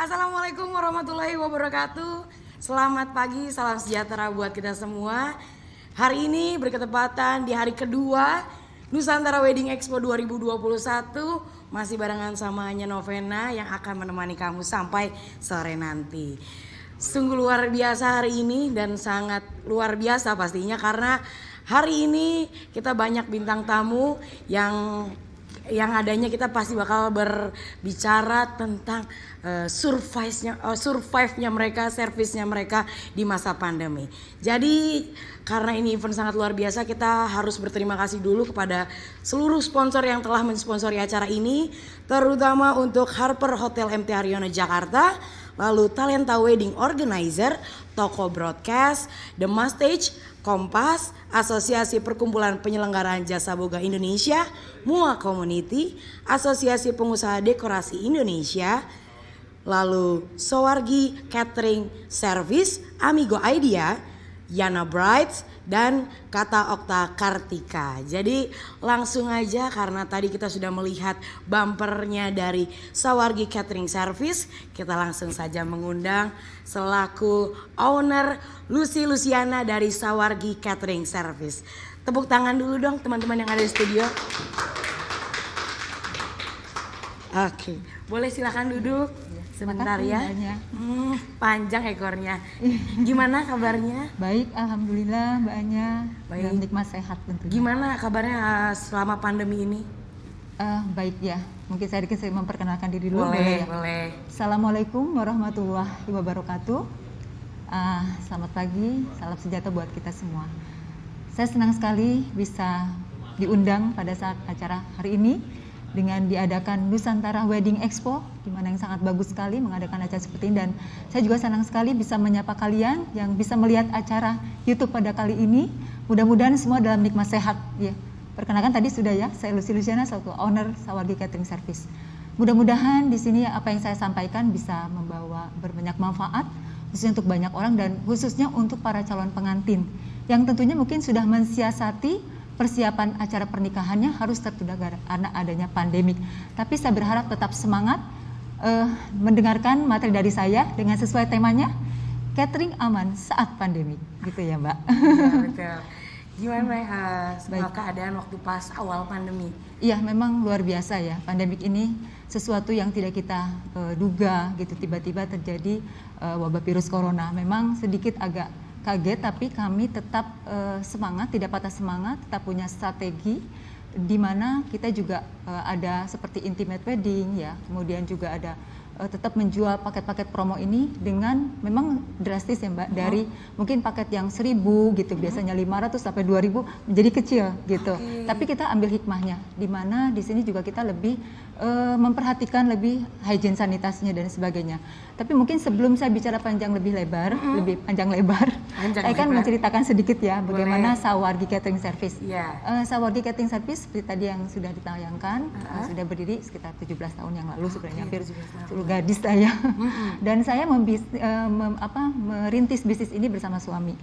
Assalamualaikum warahmatullahi wabarakatuh. Selamat pagi, salam sejahtera buat kita semua. Hari ini berketepatan di hari kedua Nusantara Wedding Expo 2021. Masih barengan sama Anya Novena yang akan menemani kamu sampai sore nanti. Sungguh luar biasa hari ini dan sangat luar biasa pastinya karena hari ini kita banyak bintang tamu yang adanya kita pasti bakal berbicara tentang survive-nya mereka, servisnya mereka di masa pandemi. Jadi karena ini event sangat luar biasa, kita harus berterima kasih dulu kepada seluruh sponsor yang telah mensponsori acara ini, terutama untuk Harper Hotel MT Haryono Jakarta, lalu Talenta Wedding Organizer, Toko Broadcast, The Mastage, Kompas, Asosiasi Perkumpulan Penyelenggaraan Jasa Boga Indonesia, MUA Community, Asosiasi Pengusaha Dekorasi Indonesia, lalu Sawargi Catering Service, Amigo Idea, Yana Brides, dan Kata Okta Kartika. Jadi langsung aja karena tadi kita sudah melihat bumpernya dari Sawargi Catering Service, kita langsung saja mengundang selaku owner Lucy Luciana dari Sawargi Catering Service. Tepuk tangan dulu dong teman-teman yang ada di studio. Oke, boleh silakan duduk sebentar ya. Panjang ekornya. Gimana kabarnya? Baik, alhamdulillah Mbak Anya. Baik. Dan nikmat sehat tentunya. Gimana kabarnya selama pandemi ini? Baik ya. Mungkin saya memperkenalkan diri dulu. Boleh, ya? boleh. Assalamualaikum warahmatullahi wabarakatuh. Selamat pagi, salam sejahtera buat kita semua. Saya senang sekali bisa diundang pada saat acara hari ini dengan diadakan Nusantara Wedding Expo, di mana yang sangat bagus sekali mengadakan acara seperti ini, dan saya juga senang sekali bisa menyapa kalian yang bisa melihat acara YouTube pada kali ini. Mudah-mudahan semua dalam nikmat sehat ya. Perkenalkan tadi sudah ya, saya Lucy Luciana, selaku owner Sawargi Catering Service. Mudah-mudahan di sini apa yang saya sampaikan bisa membawa berbanyak manfaat khususnya untuk banyak orang dan khususnya untuk para calon pengantin yang tentunya mungkin sudah mensiasati persiapan acara pernikahannya harus tertunda karena adanya pandemik. Tapi saya berharap tetap semangat mendengarkan materi dari saya dengan sesuai temanya, catering aman saat pandemi, gitu ya Mbak. Ya, betul. Gimana keadaan waktu pas awal pandemi? Iya, memang luar biasa ya. Pandemik ini sesuatu yang tidak kita duga gitu, tiba-tiba terjadi wabah virus corona. Memang sedikit agak kaget, tapi kami tetap semangat, tidak patah semangat, tetap punya strategi di mana kita juga ada seperti intimate wedding ya, kemudian juga ada tetap menjual paket-paket promo ini dengan memang drastis ya Mbak, dari mungkin paket yang 1.000 gitu, biasanya 500 sampai 2.000 menjadi kecil gitu. Tapi kita ambil hikmahnya, di mana di sini juga kita lebih memperhatikan lebih hygiene sanitasinya dan sebagainya. Tapi mungkin sebelum saya bicara panjang lebar, saya kan menceritakan sedikit ya bagaimana Sawargi Catering Service. Sawargi Catering Service seperti tadi yang sudah ditayangkan, sudah berdiri sekitar 17 tahun yang lalu sebenarnya, hampir seluruh gadis saya. Dan saya merintis bisnis ini bersama suami.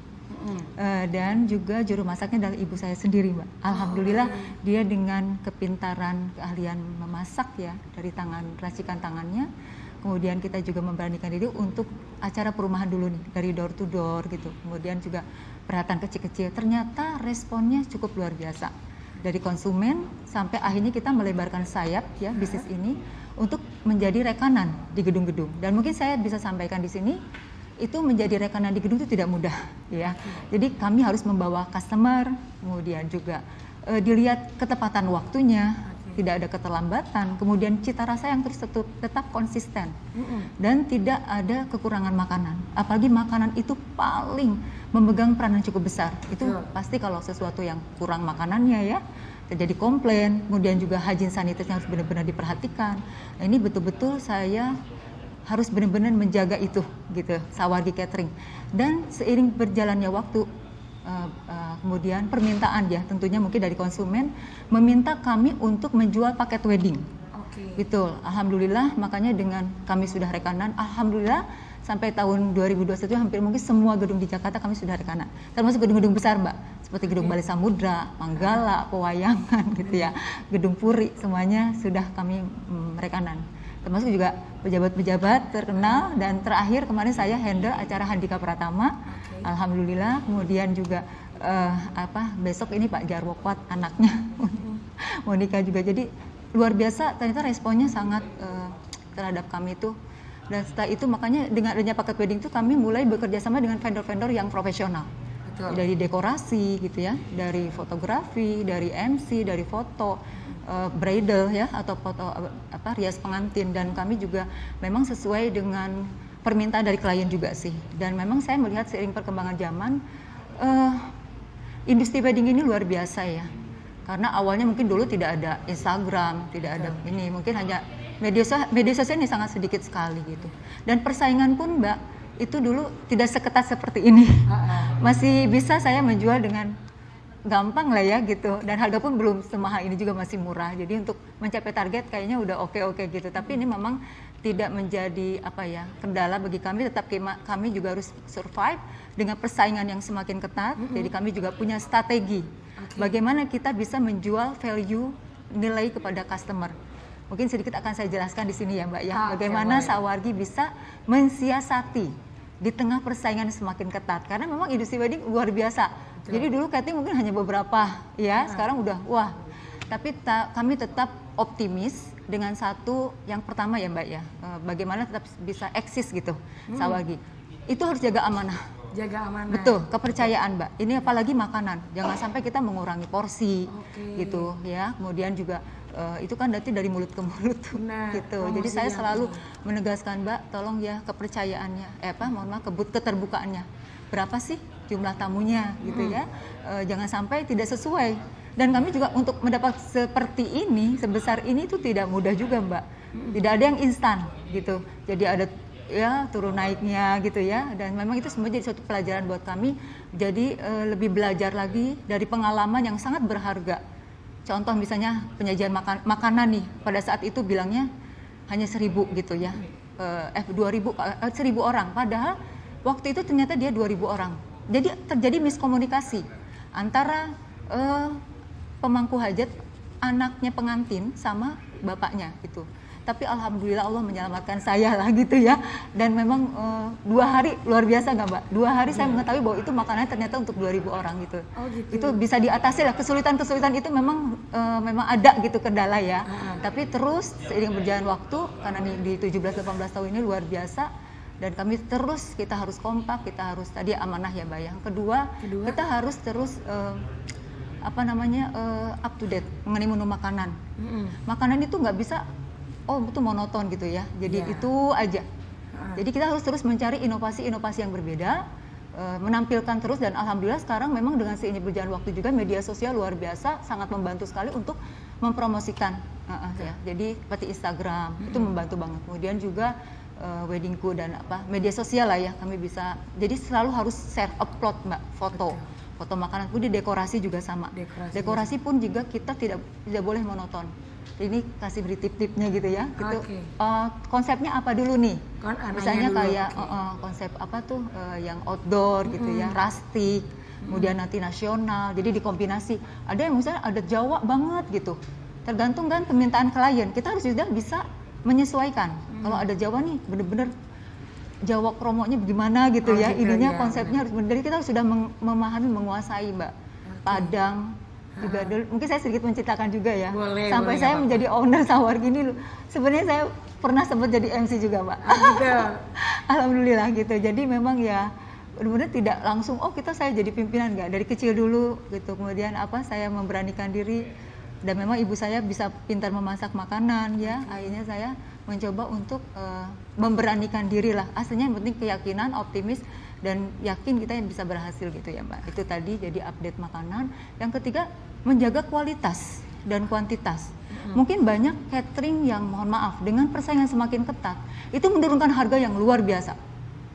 Dan juga juru masaknya adalah ibu saya sendiri, Mbak. Alhamdulillah dia dengan kepintaran, keahlian memasak ya dari racikan tangannya. Kemudian kita juga memberanikan diri untuk acara perumahan dulu nih, dari door to door gitu. Kemudian juga peralatan kecil-kecil. Ternyata responnya cukup luar biasa. Dari konsumen sampai akhirnya kita melebarkan sayap ya bisnis ini untuk menjadi rekanan di gedung-gedung. Dan mungkin saya bisa sampaikan di sini, itu menjadi rekanan di gedung itu tidak mudah ya. Jadi kami harus membawa customer, kemudian juga dilihat ketepatan waktunya, tidak ada keterlambatan, kemudian cita rasa yang terus tetap konsisten dan tidak ada kekurangan makanan. Apalagi makanan itu paling memegang peranan cukup besar. Itu pasti kalau sesuatu yang kurang makanannya ya terjadi komplain, kemudian juga hygiene sanitasinya harus benar-benar diperhatikan. Nah, ini betul-betul saya harus benar-benar menjaga itu gitu, Sawargi Catering. Dan seiring berjalannya waktu, kemudian permintaan ya tentunya mungkin dari konsumen meminta kami untuk menjual paket wedding. Betul, alhamdulillah, makanya dengan kami sudah rekanan, alhamdulillah sampai tahun 2021 hampir mungkin semua gedung di Jakarta kami sudah rekanan. Termasuk gedung-gedung besar, Mbak. Seperti Gedung Balai Samudra, Manggala, Pewayangan gitu ya. Gedung Puri semuanya sudah kami rekanan. Termasuk juga pejabat-pejabat terkenal, dan terakhir kemarin saya handle acara Handika Pratama. Alhamdulillah. Kemudian juga besok ini Pak Jarwo Kuat anaknya Monika juga. Jadi luar biasa ternyata responnya sangat terhadap kami itu. Dan setelah itu makanya dengan adanya paket wedding itu kami mulai bekerja sama dengan vendor-vendor yang profesional. Betul. Dari dekorasi gitu ya, dari fotografi, dari MC, dari foto, bridal ya, atau foto rias pengantin. Dan kami juga memang sesuai dengan permintaan dari klien juga sih. Dan memang saya melihat seiring perkembangan zaman, industri wedding ini luar biasa ya. Karena awalnya mungkin dulu tidak ada Instagram, tidak ada ini, mungkin hanya media sosial ini sangat sedikit sekali gitu. Dan persaingan pun Mbak, itu dulu tidak seketat seperti ini. Masih bisa saya menjual dengan gampang lah ya gitu. Dan harga pun belum semahal ini, juga masih murah. Jadi untuk mencapai target kayaknya udah oke gitu. Tapi ini memang tidak menjadi kendala bagi kami. Tetap kami juga harus survive dengan persaingan yang semakin ketat. Jadi kami juga punya strategi. Bagaimana kita bisa menjual value nilai kepada customer. Mungkin sedikit akan saya jelaskan di sini ya Mbak ya. Bagaimana Sawargi bisa mensiasati di tengah persaingan semakin ketat. Karena memang industri wedding luar biasa. Jadi dulu catering mungkin hanya beberapa ya, sekarang udah wah. Tapi kami tetap optimis dengan satu yang pertama ya Mbak ya. Bagaimana tetap bisa eksis gitu Sawargi. Itu harus jaga amanah. Jaga amanah. Betul, kepercayaan Mbak. Ini apalagi makanan. Jangan sampai kita mengurangi porsi gitu ya. Kemudian juga itu kan nanti dari mulut ke mulut gitu. Jadi saya selalu menegaskan Mbak, tolong ya kepercayaannya, keterbukaannya. Berapa sih jumlah tamunya gitu ya. Jangan sampai tidak sesuai. Dan kami juga untuk mendapat seperti ini, sebesar ini itu tidak mudah juga Mbak. Tidak ada yang instan gitu. Jadi ada ya turun naiknya gitu ya. Dan memang itu semua jadi suatu pelajaran buat kami. Jadi lebih belajar lagi dari pengalaman yang sangat berharga. Contoh misalnya penyajian makanan nih, pada saat itu bilangnya hanya 1.000 gitu ya, 2.000, 1.000 orang, padahal waktu itu ternyata dia 2.000 orang. Jadi terjadi miskomunikasi antara pemangku hajat, anaknya pengantin sama bapaknya gitu. Tapi alhamdulillah Allah menyelamatkan saya lah gitu ya. Dan memang 2 hari luar biasa nggak Mbak? 2 hari saya mengetahui bahwa itu makanannya ternyata untuk 2.000 orang gitu. Itu bisa diatasi lah. Kesulitan-kesulitan itu memang ada gitu kendala ya. Tapi terus seiring berjalan waktu, karena di 17-18 tahun ini luar biasa. Dan kami terus, kita harus kompak, kita harus tadi amanah ya Mbak. Yang kedua, kita harus terus up to date mengenai menu makanan. Makanan itu nggak bisa itu monoton gitu ya. Jadi itu aja. Jadi kita harus terus mencari inovasi-inovasi yang berbeda, menampilkan terus. Dan alhamdulillah sekarang memang dengan seiring berjalan waktu juga media sosial luar biasa sangat membantu sekali untuk mempromosikan. Ya. Jadi seperti Instagram itu membantu banget. Kemudian juga weddingku dan media sosial lah ya, kami bisa. Jadi selalu harus share, upload Mbak foto makanan. Kemudian dekorasi juga sama. Dekorasi pun juga kita tidak boleh monoton. Ini kasih beri tip-tipnya gitu ya. Gitu. Konsepnya apa dulu nih? Misalnya kayak konsep yang outdoor gitu ya, rustic, kemudian nanti nasional. Jadi dikombinasi. Ada yang misalnya ada Jawa banget gitu. Tergantung kan permintaan klien. Kita harus juga bisa menyesuaikan. Kalau ada Jawa nih bener-bener Jawa kromonya bagaimana gitu ya. Ininya konsepnya harus benar. Kita sudah memahami, menguasai Mbak. Padang juga mungkin saya sedikit menceritakan juga ya. Sampai saya menjadi owner Sawargi ini, sebenarnya saya pernah sempat jadi MC juga Mbak. Alhamdulillah gitu. Jadi memang ya benar-benar tidak langsung saya jadi pimpinan, enggak, dari kecil dulu gitu. Kemudian saya memberanikan diri, dan memang ibu saya bisa pintar memasak makanan ya. Akhirnya saya mencoba untuk memberanikan diri lah. Aslinya yang penting keyakinan, optimis, dan yakin kita yang bisa berhasil gitu ya Mbak. Itu tadi jadi update makanan. Yang ketiga, menjaga kualitas dan kuantitas. Mungkin banyak catering yang mohon maaf dengan persaingan semakin ketat itu menurunkan harga yang luar biasa.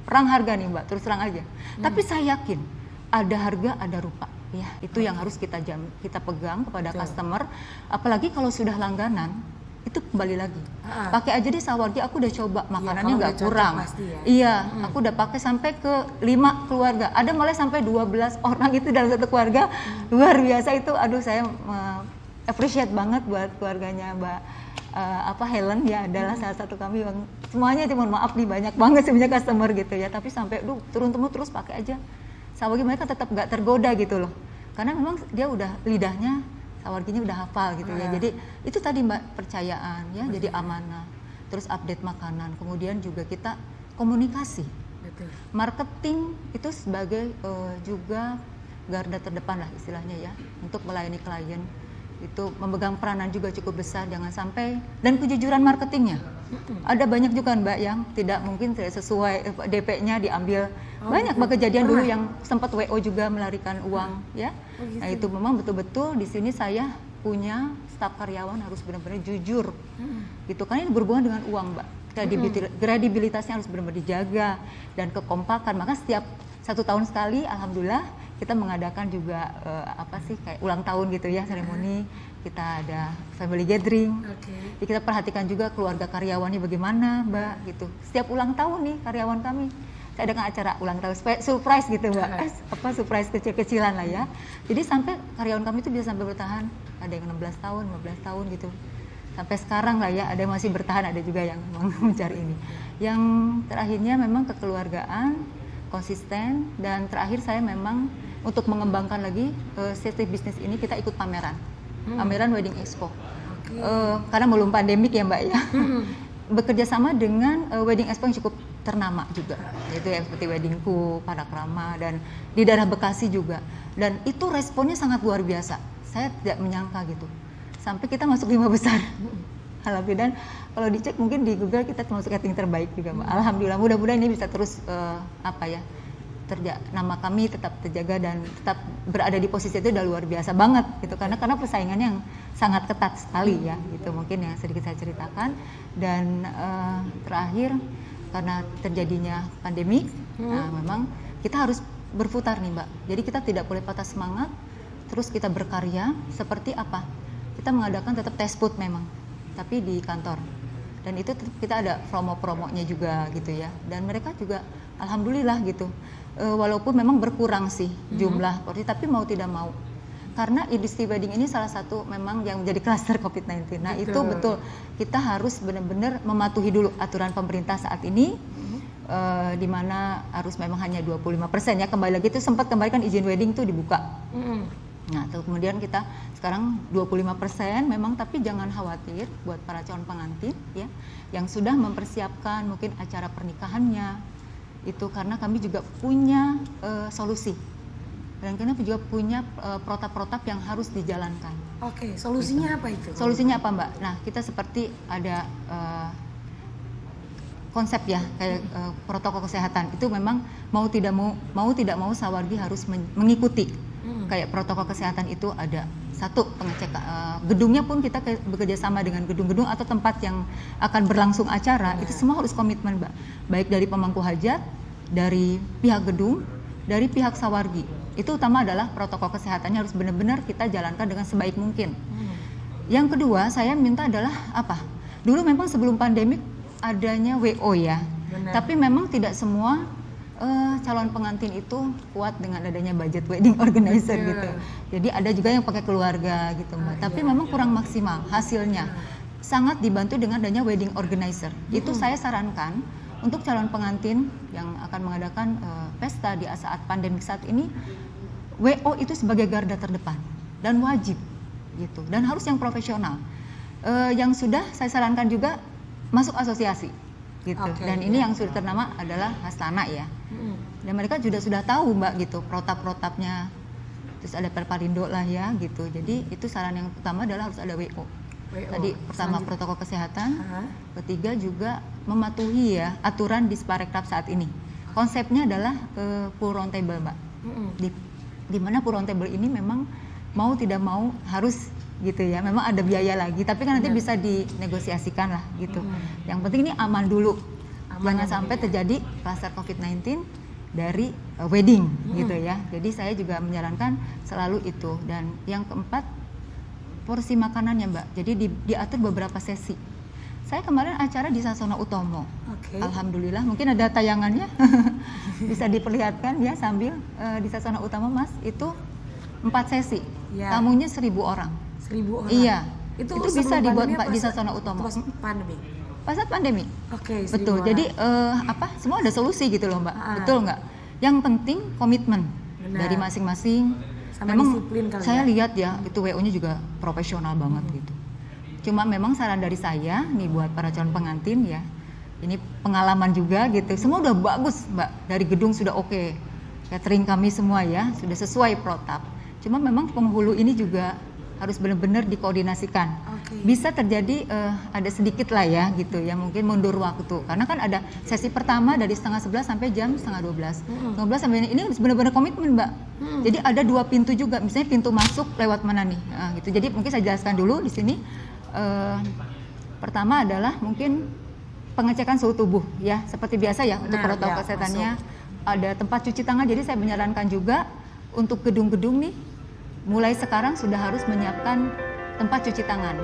Perang harga nih Mbak, terus terang aja. Tapi saya yakin ada harga, ada rupa. Ya, itu yang harus kita pegang kepada customer. Apalagi kalau sudah langganan, itu kembali lagi. Pakai aja deh sawargi, aku udah coba makanannya kalau nggak udah cocok kurang. pasti ya. Iya, aku udah pakai sampai ke 5 keluarga. Ada malah sampai 12 orang itu dalam satu keluarga. Luar biasa itu. Aduh, saya appreciate banget buat keluarganya Mbak Helen ya, adalah salah satu kami yang semuanya itu, mohon maaf nih, banyak banget sebenarnya customer gitu ya, tapi sampai turun-temurun terus pakai aja sawargi, mereka tetap nggak tergoda gitu loh, karena memang dia udah lidahnya sawarginya udah hafal gitu ya. Jadi itu tadi Mbak, percayaan ya, jadi amanah, terus update makanan, kemudian juga kita komunikasi. Betul. Marketing itu sebagai juga garda terdepan lah istilahnya ya, untuk melayani klien. Itu memegang peranan juga cukup besar, jangan sampai, dan kejujuran marketingnya. Ada banyak juga Mbak yang tidak mungkin tidak sesuai DP-nya diambil. Banyak Mbak kejadian dulu yang sempat WO juga melarikan uang ya. Nah itu memang betul-betul di sini saya punya staf karyawan harus benar-benar jujur. Gitu kan, ini berhubungan dengan uang Mbak. Kredibilitasnya harus benar-benar dijaga, dan kekompakan. Maka setiap 1 tahun sekali alhamdulillah kita mengadakan juga kayak ulang tahun gitu ya, seremoni. Kita ada family gathering. Jadi kita perhatikan juga keluarga karyawannya bagaimana Mbak gitu. Setiap ulang tahun nih karyawan kami, saya adakan acara ulang tahun surprise gitu Mbak. Surprise kecil-kecilan lah ya. Jadi sampai karyawan kami itu bisa sampai bertahan, ada yang 16 tahun, 15 tahun gitu. Sampai sekarang lah ya, ada yang masih bertahan, ada juga yang mencari ini. Yang terakhirnya memang kekeluargaan, konsisten, dan terakhir saya memang untuk mengembangkan lagi safety bisnis ini, kita ikut pameran Wedding Expo. Karena belum pandemik ya Mbak ya. Bekerja sama dengan Wedding Expo yang cukup ternama juga, yaitu yang seperti Weddingku, Panakrama, dan di daerah Bekasi juga. Dan itu responnya sangat luar biasa. Saya tidak menyangka gitu. Sampai kita masuk 5 besar. Alhamdulillah, kalau dicek mungkin di Google kita termasuk rating terbaik juga Mbak. Alhamdulillah, mudah-mudahan ini bisa terus nama kami tetap terjaga dan tetap berada di posisi itu udah luar biasa banget gitu, karena persaingannya yang sangat ketat sekali ya, itu mungkin yang sedikit saya ceritakan. Dan terakhir, karena terjadinya pandemi, nah memang kita harus berputar nih Mbak, jadi kita tidak boleh patah semangat, terus kita berkarya. Seperti apa? Kita mengadakan tetap test food memang, tapi di kantor, dan itu kita ada promo-promonya juga gitu ya, dan mereka juga alhamdulillah gitu. Walaupun memang berkurang sih jumlah porsi, tapi mau tidak mau, karena industri wedding ini salah satu memang yang menjadi klaster COVID-19. Nah itu betul, kita harus benar-benar mematuhi dulu aturan pemerintah saat ini, di mana harus memang hanya 25% ya, kembali lagi itu sempat kembali kan izin wedding tuh dibuka. Nah kemudian kita sekarang 25% memang, tapi jangan khawatir buat para calon pengantin ya, yang sudah mempersiapkan mungkin acara pernikahannya itu, karena kami juga punya solusi, dan kami juga punya protap-protap yang harus dijalankan. Solusinya apa itu? Solusinya apa Mbak? Nah kita seperti ada konsep ya, kayak protokol kesehatan itu memang mau tidak mau sawargi harus mengikuti. Kayak protokol kesehatan itu ada satu, pengecekan gedungnya pun kita bekerja sama dengan gedung-gedung atau tempat yang akan berlangsung acara, itu semua harus komitmen Mbak, baik dari pemangku hajat, dari pihak gedung, dari pihak sawargi. Itu utama adalah protokol kesehatannya harus benar-benar kita jalankan dengan sebaik mungkin. Yang kedua saya minta adalah apa? Dulu memang sebelum pandemik adanya WO ya, tapi memang tidak semua calon pengantin itu kuat dengan adanya budget wedding organizer gitu. Jadi ada juga yang pakai keluarga gitu Mbak. Tapi memang kurang maksimal hasilnya. Sangat dibantu dengan adanya wedding organizer. Itu saya sarankan untuk calon pengantin yang akan mengadakan pesta di saat pandemik saat ini, WO itu sebagai garda terdepan dan wajib gitu. Dan harus yang profesional. Yang sudah saya sarankan juga masuk asosiasi gitu. Dan ini yang sudah ternama adalah Hastana ya. Dan mereka juga sudah tahu Mbak gitu protap-protapnya. Terus ada Perparindo lah ya gitu. Jadi itu saran yang pertama adalah harus ada WO. Tadi pertama protokol kesehatan, ketiga juga mematuhi ya aturan di Sparekraf saat ini. Konsepnya adalah full round table Mbak. Di mana full round table ini memang mau tidak mau harus gitu ya. Memang ada biaya lagi, tapi kan nanti bisa dinegosiasikan lah gitu. Yang penting ini aman dulu. Jangan sampai terjadi kluster COVID-19 dari wedding gitu ya. Jadi saya juga menyarankan selalu itu. Dan yang keempat, porsi makanannya Mbak. Jadi diatur beberapa sesi. Saya kemarin acara di Sasono Utomo. Alhamdulillah, mungkin ada tayangannya bisa diperlihatkan ya sambil di Sasono Utomo Mas. Itu 4 sesi. Ya. Tamunya 1.000 orang. 1.000 orang. Iya. Itu bisa dibuat Pak di Sasono Utomo. Pas pandemi. Pas saat pandemi. Betul. Orang. Jadi semua ada solusi gitu loh Mbak. Betul nggak? Yang penting komitmen dari masing-masing. Memang disiplin kali saya lihat ya itu WO-nya juga profesional banget gitu. Cuma memang saran dari saya nih buat para calon pengantin ya. Ini pengalaman juga gitu. Semua udah bagus Mbak. Dari gedung sudah oke. Catering kami semua ya sudah sesuai protap. Cuma memang penghulu ini juga harus benar-benar dikoordinasikan. Bisa terjadi ada sedikit lah ya gitu ya mungkin mundur waktu karena kan ada sesi pertama dari 10:30 sampai jam 11:30. 12 sampai ini benar-benar komitmen Mbak. Jadi ada 2 pintu juga misalnya pintu masuk lewat mana nih gitu. Jadi mungkin saya jelaskan dulu di sini. Pertama adalah mungkin pengecekan suhu tubuh ya seperti biasa ya untuk protokol kesehatannya. Ada tempat cuci tangan jadi saya menyarankan juga untuk gedung-gedung nih mulai sekarang sudah harus menyiapkan tempat cuci tangan.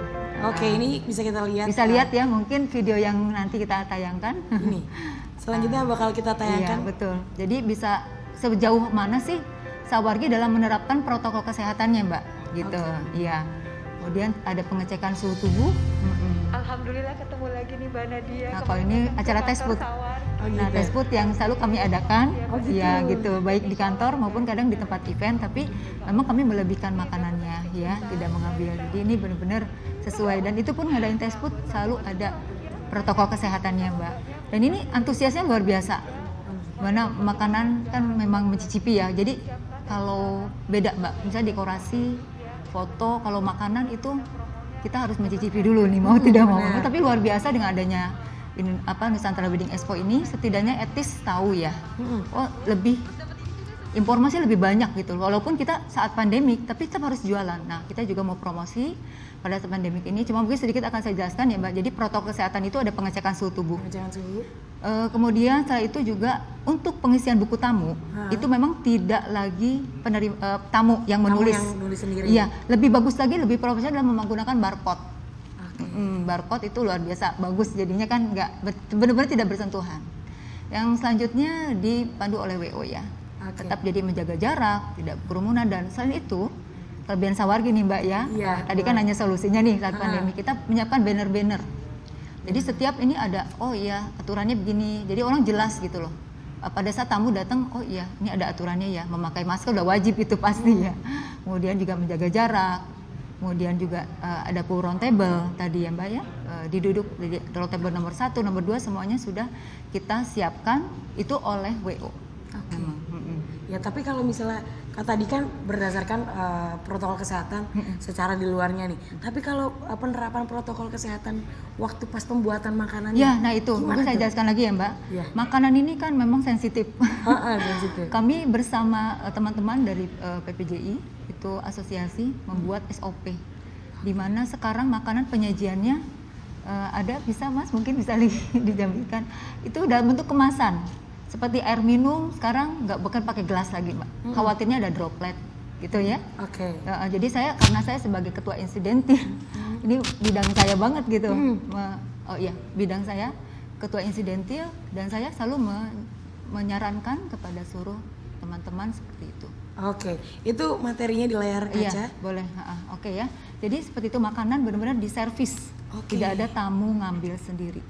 Ini bisa kita lihat. Bisa lihat ya mungkin video yang nanti kita tayangkan. Ini selanjutnya bakal kita tayangkan. Iya betul. Jadi bisa sejauh mana sih Sawargi dalam menerapkan protokol kesehatannya Mbak gitu. Iya. Kemudian ada pengecekan suhu tubuh. Alhamdulillah ketemu lagi nih Mbak Nadia. Nah kalau ini acara test food. Nah test food yang selalu kami adakan, ya gitu, baik di kantor maupun kadang di tempat event. Tapi memang kami melebihkan makanannya, ya, tidak mengambil. Jadi ini benar-benar sesuai. Dan itu pun ngadain test food selalu ada protokol kesehatannya Mbak. Dan ini antusiasnya luar biasa. Mana makanan kan memang mencicipi ya. Jadi kalau beda Mbak, misalnya dekorasi, foto, kalau makanan itu kita harus mencicipi dulu nih mau tidak mau. Tapi luar biasa dengan adanya Nusantara Wedding Expo ini setidaknya etis tahu ya. Oh lebih informasi lebih banyak gitu. Walaupun kita saat pandemik tapi tetap harus jualan. Nah kita juga mau promosi pada saat pandemik ini. Cuma mungkin sedikit akan saya jelaskan ya Mbak. Jadi protokol kesehatan itu ada pengecekan suhu tubuh. Kemudian setelah itu juga untuk pengisian buku tamu itu memang tidak lagi tamu yang menulis. Tamu yang nulis sendiri. Iya, lebih bagus lagi, lebih profesional dalam menggunakan barcode. Barcode itu luar biasa bagus jadinya kan nggak benar-benar tidak bersentuhan. Yang selanjutnya dipandu oleh WO ya. Tetap jadi menjaga jarak, tidak kerumunan dan selain itu kelebihan Sawargi nih Mbak ya. Tadi kan hanya solusinya nih saat pandemi kita menyiapkan banner-banner. Jadi setiap ini ada, oh iya aturannya begini, jadi orang jelas gitu loh. Pada saat tamu datang, oh iya ini ada aturannya ya, memakai masker udah wajib itu pasti ya. Kemudian juga menjaga jarak, kemudian juga ada full round table tadi ya Mbak ya. Diduduk di round table nomor 1, nomor 2 semuanya sudah kita siapkan itu oleh WO. Ya tapi kalau misalnya tadi kan berdasarkan protokol kesehatan secara di luarnya nih. Tapi kalau penerapan protokol kesehatan waktu pas pembuatan makanan. Ya, nah itu mungkin saya jelaskan lagi ya Mbak. Makanan ini kan memang sensitif. Kami bersama teman-teman dari PPJI itu asosiasi membuat SOP. Di mana sekarang makanan penyajiannya ada bisa Mas mungkin bisa dijaminkan itu dalam bentuk kemasan. Seperti air minum sekarang nggak bukan pakai gelas lagi Mbak. Khawatirnya ada droplet gitu ya. Jadi karena saya sebagai ketua insidentil ini bidang saya banget gitu. Bidang saya ketua insidentil dan saya selalu menyarankan kepada seluruh teman-teman seperti itu. Itu materinya di layar kaca. Iya, boleh. Ya. Jadi seperti itu makanan benar-benar diservis. Tidak ada tamu ngambil sendiri.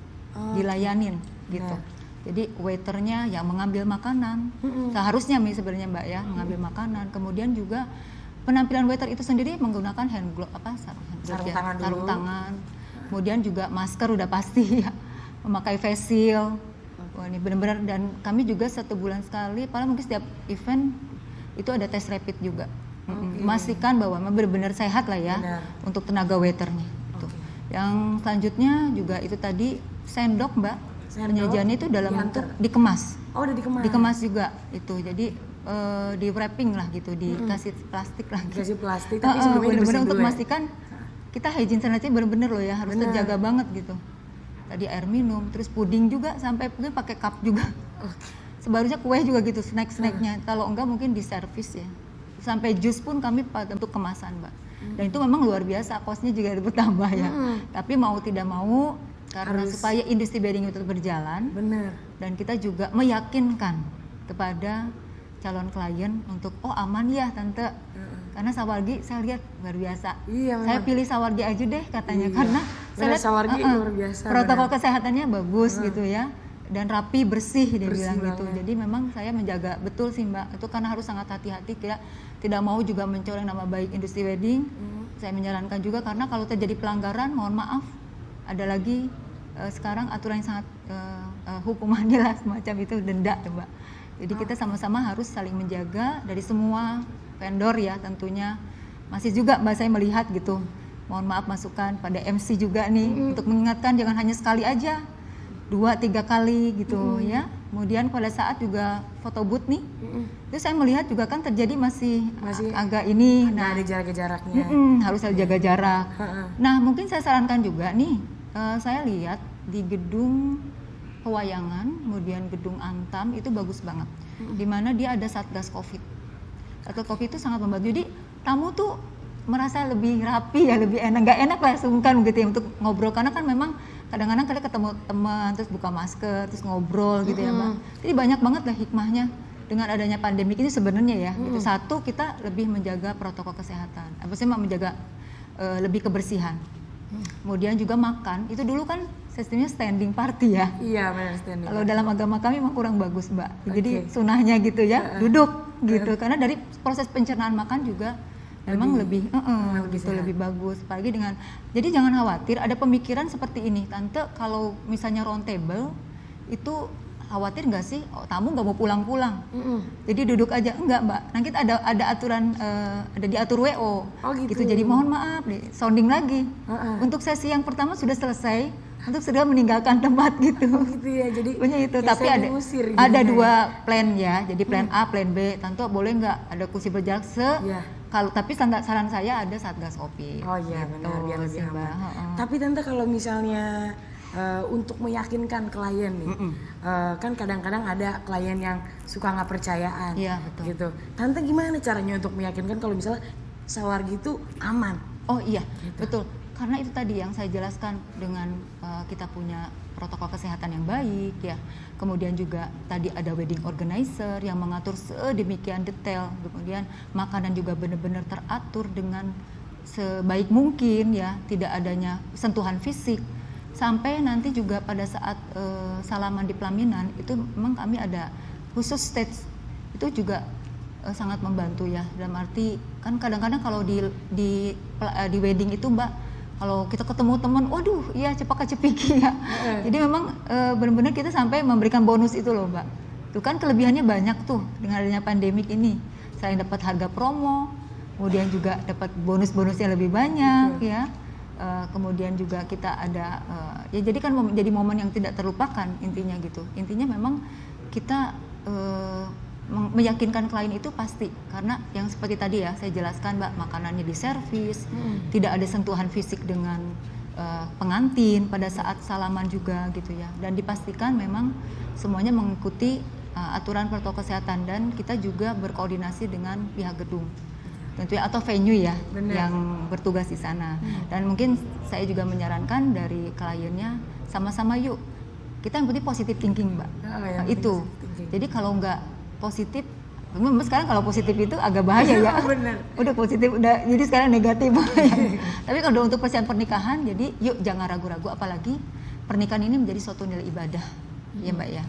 Dilayanin gitu. Jadi waiternya yang mengambil makanan, seharusnya sebenarnya Mbak ya mengambil makanan. Kemudian juga penampilan waiter itu sendiri menggunakan sarung tangan. Kemudian juga masker udah pasti ya, memakai face shield. Wah ini benar-benar dan kami juga 1 bulan sekali, paling mungkin setiap event itu ada tes rapid juga. Memastikan bahwa benar-benar sehat lah ya untuk tenaga waiternya. Yang selanjutnya juga itu tadi sendok Mbak. Penyajiannya itu dalam bentuk dikemas. Udah dikemas. Dikemas juga itu. Jadi di wrapping lah gitu, dikasih plastik lah. Dikasih plastik tapi sebelumnya benar-benar untuk memastikan kita hygiene sanitary benar-benar loh ya, harus terjaga banget gitu. Tadi air minum, terus puding juga sampai mungkin pakai cup juga. Seharusnya kue juga gitu, snack-snacknya. Kalau enggak mungkin di servis ya. Sampai jus pun kami untuk kemasan Mbak. Dan itu memang luar biasa, kosnya juga bertambah ya. Tapi mau tidak mau karena supaya industri wedding itu berjalan, Bener. dan kita juga meyakinkan kepada calon klien untuk aman ya tante, karena Sawargi saya lihat luar biasa. Iya, Saya memang. pilih Sawargi aja deh katanya, Iya. karena Bener, saya lihat Sawargi luar biasa, protokol bener. kesehatannya bagus gitu ya, dan rapi bersih dia Bersih bilang gitu. banget. Jadi memang saya menjaga betul sih Mbak, itu karena harus sangat hati-hati, tidak mau juga mencoreng nama baik industri wedding. Saya menyarankan juga karena kalau terjadi pelanggaran, mohon maaf, ada lagi sekarang aturan yang sangat hukumannya lah semacam itu, denda ya Mbak. Jadi kita sama-sama harus saling menjaga dari semua vendor ya tentunya. Masih juga Mbak saya melihat gitu, mohon maaf masukan pada MC juga nih untuk mengingatkan jangan hanya sekali aja, 2-3 kali gitu ya. Kemudian pada saat juga foto booth nih, itu saya melihat juga kan terjadi masih agak ini, Nah, ada jarak-jaraknya. harus ada jaga jarak. Nah mungkin saya sarankan juga nih, saya lihat di gedung Pewayangan, kemudian gedung Antam itu bagus banget, dimana dia ada Satgas Covid. Satgas Covid itu sangat membantu, jadi tamu tuh merasa lebih rapi ya, lebih enak, nggak enak lah sungkan gitu ya untuk ngobrol, karena kan memang kadang-kadang kalian ketemu teman terus buka masker terus ngobrol gitu ya Mbak. Jadi banyak banget lah hikmahnya dengan adanya pandemi ini sebenarnya ya. Gitu. Satu, kita lebih menjaga protokol kesehatan, apa sih menjaga lebih kebersihan. Kemudian juga makan, itu dulu kan sistemnya standing party ya. Iya, benar standing. Kalau dalam agama kami memang kurang bagus Mbak. Jadi sunahnya gitu ya, duduk gitu. Karena dari proses pencernaan makan juga memang lebih gitu, lebih bagus. Apalagi dengan, jadi jangan khawatir ada pemikiran seperti ini, tante kalau misalnya round table itu khawatir nggak sih tamu nggak mau pulang-pulang, jadi duduk aja, enggak Mbak. Nah kita ada aturan, ada diatur WO gitu. Jadi mohon maaf nih, sounding lagi untuk sesi yang pertama sudah selesai, untuk segera meninggalkan tempat gitu. Gitu ya, jadi punya itu. Tapi diusir, ada dua plan ya, jadi plan A, plan B. Tante boleh nggak ada kursi berjarak kalau, tapi saran saya ada Satgas Covid. Oh iya, gitu, benar, biar lebih sih, Mbak. aman. Tapi tante kalau misalnya untuk meyakinkan klien nih, kan kadang-kadang ada klien yang suka nggak percayaan, Iya, betul. gitu. Tante gimana caranya untuk meyakinkan kalau misalnya Sawargi itu aman? Oh iya, betul. Karena itu tadi yang saya jelaskan dengan kita punya protokol kesehatan yang baik ya. Kemudian juga tadi ada wedding organizer yang mengatur sedemikian detail. Kemudian makanan juga benar-benar teratur dengan sebaik mungkin ya, tidak adanya sentuhan fisik. Sampai nanti juga pada saat salaman di pelaminan itu memang kami ada khusus stage, itu juga sangat membantu ya. Dalam arti kan kadang-kadang kalau di wedding itu Mbak, kalau kita ketemu teman, waduh iya cepaka-cepiki ya. Jadi memang benar-benar kita sampai memberikan bonus itu loh Mbak. Itu kan kelebihannya banyak tuh dengan adanya pandemik ini. Selain dapat harga promo, kemudian juga dapat bonus-bonusnya lebih banyak ya. Kemudian juga kita ada ya, jadi kan menjadi momen yang tidak terlupakan intinya gitu. Intinya memang kita meyakinkan klien itu pasti, karena yang seperti tadi ya saya jelaskan Mbak, makanannya diservis, tidak ada sentuhan fisik dengan pengantin pada saat salaman juga gitu ya, dan dipastikan memang semuanya mengikuti aturan protokol kesehatan, dan kita juga berkoordinasi dengan pihak gedung tentunya atau venue ya. Bener. Yang bertugas di sana. Dan mungkin saya juga menyarankan dari kliennya sama-sama yuk kita yang penting positive thinking Mbak. Itu jadi kalau nggak positif, memang sekarang kalau positif itu agak bahaya ya. Bener. Udah positif udah, jadi sekarang negatif. Tapi kalau untuk persiapan pernikahan, jadi yuk jangan ragu-ragu, apalagi pernikahan ini menjadi suatu nilai ibadah ya Mbak ya.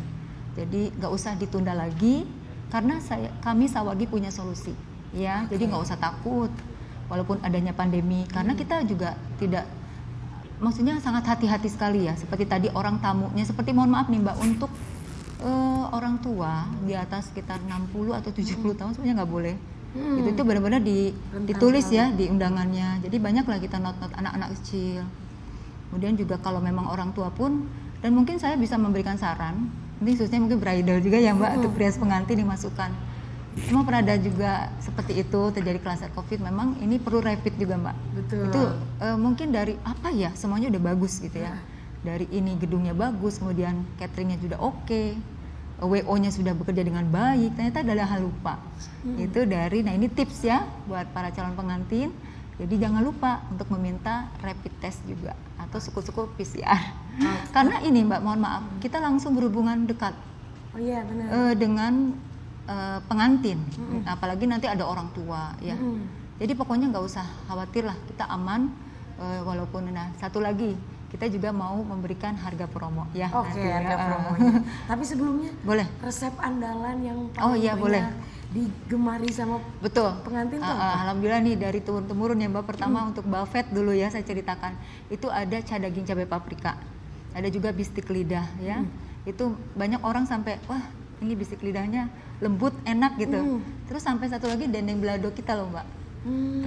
Jadi nggak usah ditunda lagi, karena kami Sawargi punya solusi ya. Jadi nggak usah takut walaupun adanya pandemi, karena kita juga tidak, maksudnya sangat hati-hati sekali ya. Seperti tadi orang tamunya, seperti mohon maaf nih Mbak, untuk orang tua di atas sekitar 60 atau 70 tahun sebenarnya nggak boleh. Itu benar-benar ditulis ya di undangannya. Jadi banyaklah kita not-not anak-anak kecil. Kemudian juga kalau memang orang tua pun, dan mungkin saya bisa memberikan saran, ini khususnya mungkin bridal juga ya Mbak, untuk perias pengantin dimasukkan. Memang pernah ada juga seperti itu terjadi kluster Covid, memang ini perlu rapid juga Mbak. Betul. Itu mungkin dari apa ya, semuanya udah bagus gitu ya. Dari ini gedungnya bagus, kemudian cateringnya sudah oke, WO-nya sudah bekerja dengan baik, ternyata ada hal lupa. Itu dari, nah ini tips ya buat para calon pengantin, Jadi jangan lupa untuk meminta rapid test juga atau suku-suku PCR. Karena ini Mbak, mohon maaf, kita langsung berhubungan dekat Oh iya benar. dengan pengantin, apalagi nanti ada orang tua ya. Jadi pokoknya nggak usah khawatir lah, kita aman. Walaupun satu lagi kita juga mau memberikan harga promo ya. Oke, nanti, harga promonya. Tapi sebelumnya boleh. resep andalan yang Oh paling iya, banyak boleh. digemari sama Betul. pengantin tuh apa? Alhamdulillah nih dari turun-temurun ya Mbak. Pertama untuk buffet dulu ya saya ceritakan. Itu ada daging cabai paprika. Ada juga bistik lidah ya. Itu banyak orang sampai wah ini bistik lidahnya lembut enak gitu. Terus sampai satu lagi dendeng balado kita loh Mbak.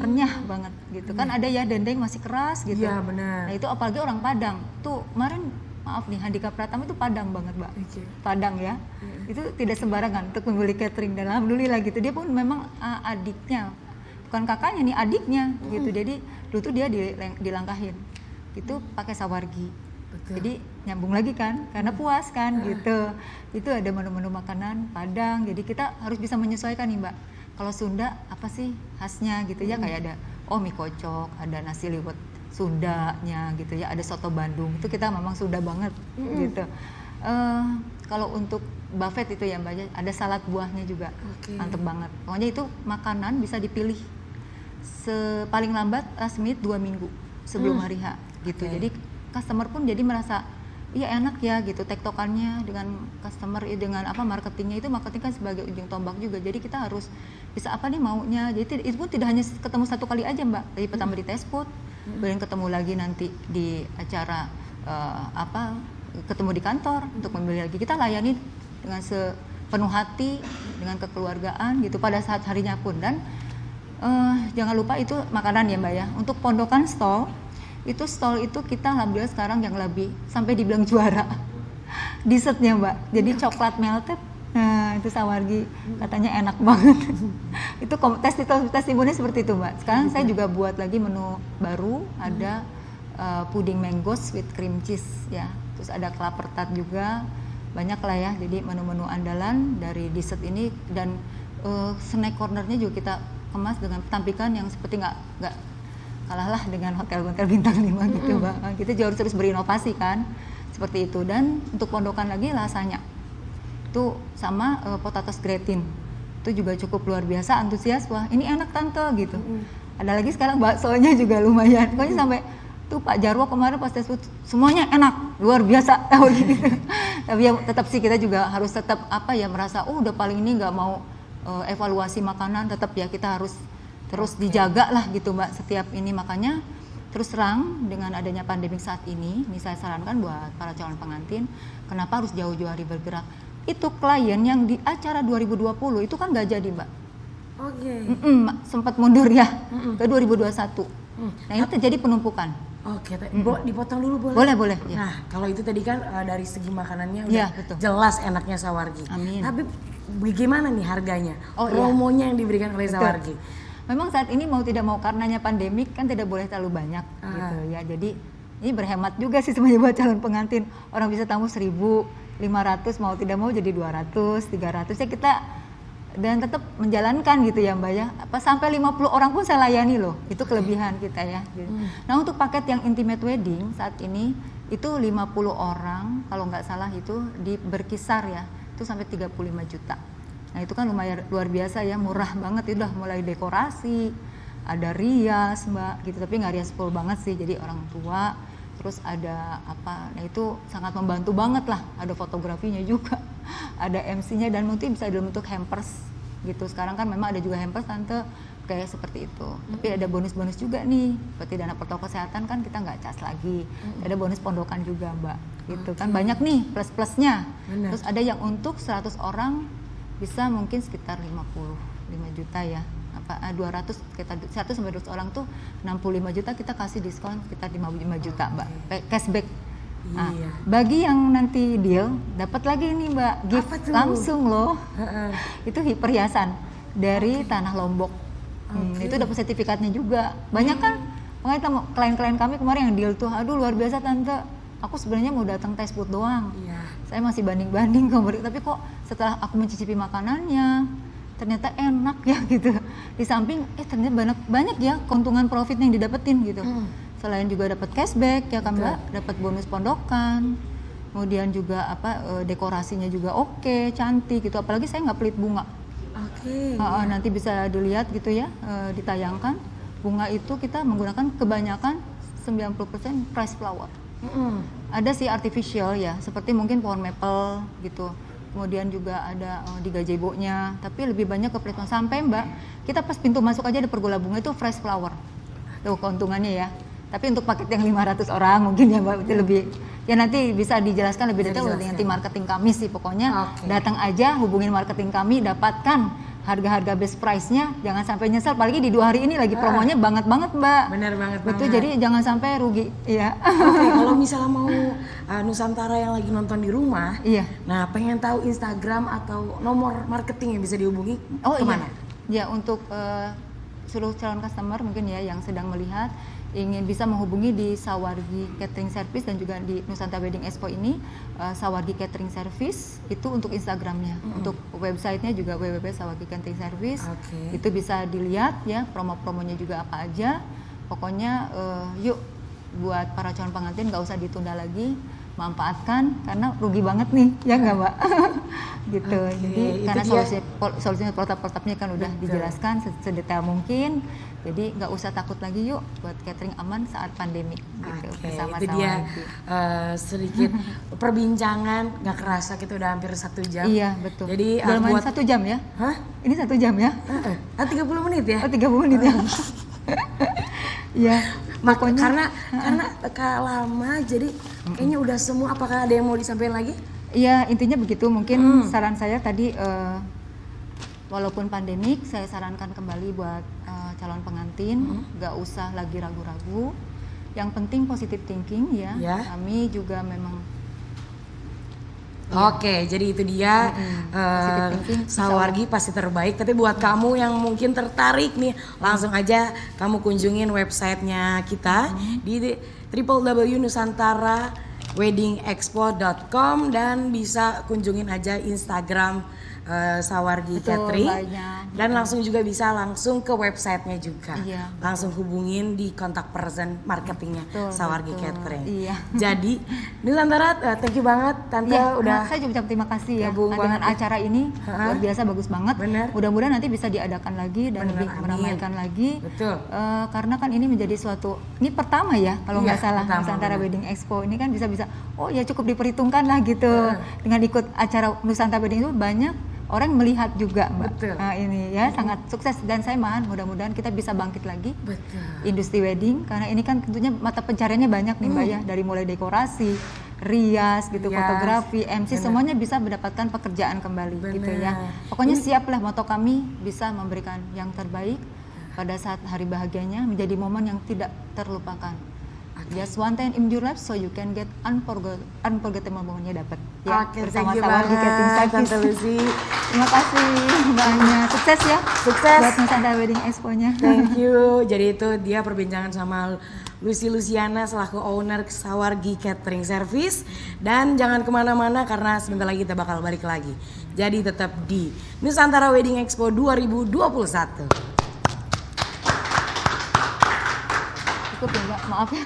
Renyah banget gitu kan, ada ya dendeng masih keras gitu. Iya benar. Nah itu apalagi orang Padang tuh kemarin, maaf nih, Handika Pratama itu Padang banget Mbak. Oke. Padang ya. Itu tidak sembarangan untuk membeli catering, dan alhamdulillah gitu. Dia pun memang adiknya, bukan kakaknya nih, adiknya gitu. Jadi dulu tuh dia dilangkahin itu pakai sawargi. Betul. Jadi nyambung lagi kan karena puas kan gitu. Itu ada menu-menu makanan Padang, jadi kita harus bisa menyesuaikan nih Mbak. Kalau Sunda apa sih khasnya gitu ya, kayak ada mie kocok, ada nasi liwet Sundanya gitu ya, ada soto Bandung, itu kita memang Sunda banget gitu. Kalau untuk buffet itu ya Mbak, ada salad buahnya juga. Mantep banget. Pokoknya itu makanan bisa dipilih paling lambat last minute 2 minggu sebelum hari H gitu. Jadi customer pun jadi merasa iya enak ya gitu, tektokannya dengan customer, dengan marketingnya. Itu marketing kan sebagai ujung tombak juga, jadi kita harus bisa apa nih maunya. Jadi itu pun tidak hanya ketemu satu kali aja Mbak, dari pertama di test food, kemudian ketemu lagi nanti di acara ketemu di kantor untuk membeli lagi. Kita layani dengan sepenuh hati, dengan kekeluargaan gitu pada saat harinya pun. Dan jangan lupa itu makanan ya Mbak ya. Untuk pondokan stall itu kita alhamdulillah sekarang yang lebih sampai dibilang juara dessertnya Mbak. Jadi coklat melted, nah itu sawargi katanya enak banget. Itu testimoni seperti itu Mbak. Sekarang saya juga buat lagi menu baru, ada puding mangoes with cream cheese ya. Terus ada kelapa tart juga, banyak lah ya. Jadi menu-menu andalan dari dessert ini, dan snack cornernya juga kita kemas dengan tampilan yang seperti nggak kalah lah dengan hotel-hotel bintang 5 gitu Mbak. Kita juga harus terus berinovasi kan, seperti itu. Dan untuk pondokan lagi lasanya itu sama potatoes gratin, itu juga cukup luar biasa antusias, wah ini enak tante gitu. Ada lagi sekarang baksonya juga lumayan, pokoknya sampai tuh Pak Jarwo kemarin pas tes food semuanya enak luar biasa gitu. Tapi ya tetap sih kita juga harus tetap merasa udah paling ini nggak mau evaluasi makanan, tetap ya kita harus terus dijaga lah gitu Mbak setiap ini. Makanya terus terang dengan adanya pandemi saat ini saya sarankan buat para calon pengantin, kenapa harus jauh-jauh hari bergerak. Itu klien yang di acara 2020 itu kan nggak jadi Mbak. Oke. Sempat mundur ya ke 2021. Nah ini terjadi penumpukan. Oke, dipotong dulu boleh? Boleh ya. Nah kalau itu tadi kan dari segi makanannya udah Iya, betul. jelas enaknya sawargi. Amin. Tapi bagaimana nih harganya? Iya. Promonya yang diberikan oleh Betul. sawargi? Memang saat ini mau tidak mau karenanya pandemik kan tidak boleh terlalu banyak gitu ya. Jadi ini berhemat juga sih sebenarnya buat calon pengantin. Orang bisa tamu 1.500, mau tidak mau jadi 200, 300 ya kita, dan tetap menjalankan gitu ya Mbak ya. Sampai 50 orang pun saya layani loh. Itu kelebihan kita ya. Nah untuk paket yang intimate wedding saat ini itu 50 orang kalau nggak salah itu berkisar ya. Itu sampai 35 juta. Nah itu kan lumayan luar biasa ya, murah banget. Itu udah mulai dekorasi, ada rias Mbak gitu, tapi nggak rias full banget sih, jadi orang tua. Terus ada nah itu sangat membantu banget lah, ada fotografinya juga, ada MC-nya, dan mungkin bisa dalam bentuk hampers gitu. Sekarang kan memang ada juga hampers tante kayak seperti itu. Tapi ada bonus-bonus juga nih, seperti dana protokol kesehatan kan kita nggak cas lagi. Ada bonus pondokan juga Mbak gitu kan, banyak nih plus-plusnya. Terus ada yang untuk 100 orang bisa mungkin sekitar 55 juta ya, 200 kita 100 sampai 200 orang tuh 65 juta kita kasih diskon sekitar 55 juta Mbak, cashback. Iya. Bagi yang nanti deal dapat lagi nih Mbak, gift langsung loh. Itu perhiasan dari Tanah Lombok. Itu dapat sertifikatnya juga. Banyak kan klien-klien kami kemarin yang deal tuh, aduh luar biasa tante, aku sebenarnya mau datang tes food doang. Saya masih banding-banding tapi kok setelah aku mencicipi makanannya ternyata enak ya gitu. Di samping ternyata banyak ya keuntungan profit yang didapetin gitu. Selain juga dapat cashback ya kan Mbak, dapat bonus pondokan. Kemudian juga dekorasinya juga oke, cantik gitu. Apalagi saya nggak pelit bunga. Oke. Nanti bisa dilihat gitu ya, ditayangkan. Bunga itu kita menggunakan kebanyakan 90% fresh flower. Ada sih artificial ya, seperti mungkin pohon maple gitu. Kemudian juga ada di gazebo-nya, tapi lebih banyak ke plasma. Sampai Mbak, kita pas pintu masuk aja ada pergola bunga itu fresh flower. Tuh keuntungannya ya. Tapi untuk paket yang 500 orang mungkin ya Mbak, itu lebih ya nanti bisa dijelaskan lebih detail oleh nanti marketing kami sih pokoknya. Datang aja, hubungin marketing kami, dapatkan harga-harga best price-nya, jangan sampai nyesel. Apalagi di 2 hari ini lagi promonya banget Mbak. Bener banget. Betul, jadi jangan sampai rugi. Iya. Oke, kalau misalnya mau Nusantara yang lagi nonton di rumah, Iya. nah pengen tahu Instagram atau nomor marketing yang bisa dihubungi kemana? Iya. Ya untuk seluruh calon customer mungkin ya yang sedang melihat ingin bisa menghubungi di Sawargi Catering Service dan juga di Nusantara Wedding Expo ini Sawargi Catering Service itu untuk Instagramnya. Untuk websitenya juga www.sawargi catering service. Itu bisa dilihat ya promo-promonya juga apa aja. Pokoknya yuk buat para calon pengantin nggak usah ditunda lagi, manfaatkan karena rugi banget nih ya nggak Mbak. Gitu. Jadi karena solusinya protap-protapnya kan udah dijelaskan sedetail mungkin. Jadi nggak usah takut lagi yuk buat catering aman saat pandemi gitu bersama itu dia sedikit perbincangan nggak kerasa kita udah hampir 1 jam. Iya betul. Jadi udah main 1 jam ya? Hah? Ini 1 jam ya? 30 menit ya? Oh 30 menit ya? Iya. Karena lama jadi kayaknya udah semua. Apakah ada yang mau disampaikan lagi? Iya intinya begitu. Mungkin saran saya tadi walaupun pandemik, saya sarankan kembali buat calon pengantin, nggak usah lagi ragu-ragu. Yang penting positive thinking ya. Kami juga memang. Oke, jadi itu dia Sawargi pasti terbaik. Tapi buat kamu yang mungkin tertarik nih, langsung aja kamu kunjungin websitenya kita di www.nusantaraweddingexpo.com dan bisa kunjungin aja Instagram Sawargi Catering dan langsung juga bisa langsung ke websitenya juga. Langsung hubungin di kontak person marketingnya Sawargi Catering. Jadi Nusantara thank you banget Tante udah. Saya juga terima kasih ya dengan acara ini luar biasa bagus banget. Mudah-mudahan nanti bisa diadakan lagi dan lebih meramaikan lagi. Karena kan ini menjadi suatu ini pertama ya kalau nggak salah Nusantara Wedding Expo ini kan bisa oh ya cukup diperhitungkan lah gitu dengan ikut acara Nusantara Wedding itu banyak orang melihat juga Mbak. Nah ini ya sangat sukses dan saya mudah-mudahan kita bisa bangkit lagi industri wedding karena ini kan tentunya mata pencariannya banyak nih Mbak ya, dari mulai dekorasi, rias gitu, fotografi, MC semuanya bisa mendapatkan pekerjaan kembali gitu ya. Pokoknya siaplah, moto kami bisa memberikan yang terbaik pada saat hari bahagianya menjadi momen yang tidak terlupakan. Just one time in your life so you can get unforgettable momennya dapat ya bersama Sawargi Catering Service. Tante Lucy. Terima kasih banyak. Sukses ya. Sukses buat Nusantara Wedding Expo-nya. Thank you. Jadi itu dia perbincangan sama Lucy Luciana selaku owner Sawargi Catering Service. Dan jangan kemana-mana karena sebentar lagi kita bakal balik lagi. Jadi tetap di Nusantara Wedding Expo 2021. Cukup ya Mbak, maaf ya.